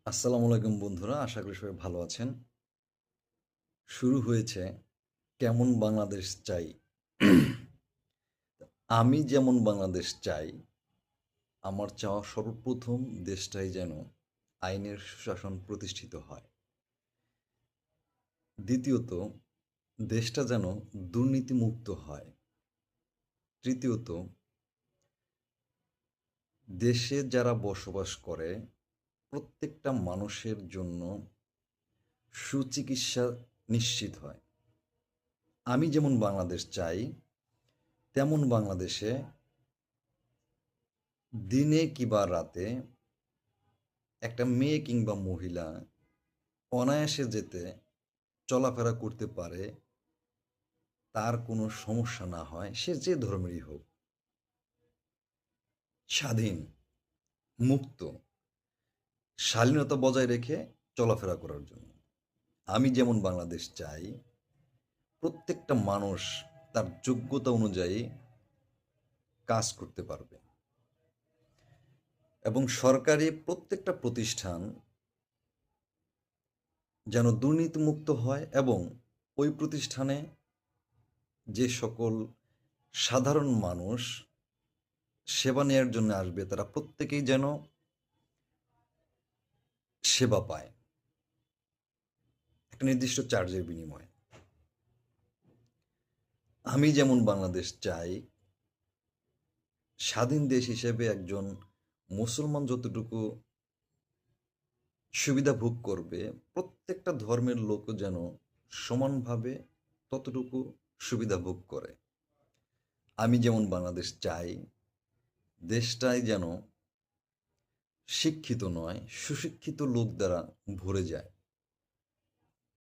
আসসালামু আলাইকুম বন্ধুরা, আশা করি সবাই ভালো আছেন। শুরু হয়েছে কেমন বাংলাদেশ চাই। আমি যেমন বাংলাদেশ চাই, আমার চাওয়া সর্বপ্রথম দেশটাই যেন আইনের সুশাসন প্রতিষ্ঠিত হয়। দ্বিতীয়ত, দেশটা যেন দুর্নীতিমুক্ত হয়। তৃতীয়ত, দেশে যারা বসবাস করে প্রত্যেকটা মানুষের জন্য সুচিকিৎসা নিশ্চিত হয়। আমি যেমন বাংলাদেশ চাই, তেমন বাংলাদেশে দিনে কিংবা রাতে একটা মেয়ে কিংবা মহিলা অনায়াসে যেতে চলাফেরা করতে পারে, তার কোনো সমস্যা না হয়, সে যে ধর্মেরই হোক। স্বাধীন, মুক্ত, শালীনতা বজায় রেখে চলাফেরা করার জন্য। আমি যেমন বাংলাদেশ চাই, প্রত্যেকটা মানুষ তার যোগ্যতা অনুযায়ী কাজ করতে পারবে এবং সরকারি প্রত্যেকটা প্রতিষ্ঠান যেন দুর্নীতিমুক্ত হয় এবং ওই প্রতিষ্ঠানে যে সকল সাধারণ মানুষ সেবা নেয়ার জন্য আসবে তারা প্রত্যেকেই যেন সেবা পায় একটা নির্দিষ্ট চার্জের বিনিময়ে। আমি যেমন বাংলাদেশ চাই, স্বাধীন দেশ হিসেবে একজন মুসলমান যতটুকু সুবিধা ভোগ করবে, প্রত্যেকটা ধর্মের লোকও যেন সমানভাবে ততটুকু সুবিধা ভোগ করে। আমি যেমন বাংলাদেশ চাই, দেশটাই যেন শিক্ষিত নয়, সুশিক্ষিত লোক দ্বারা ভরে যায়।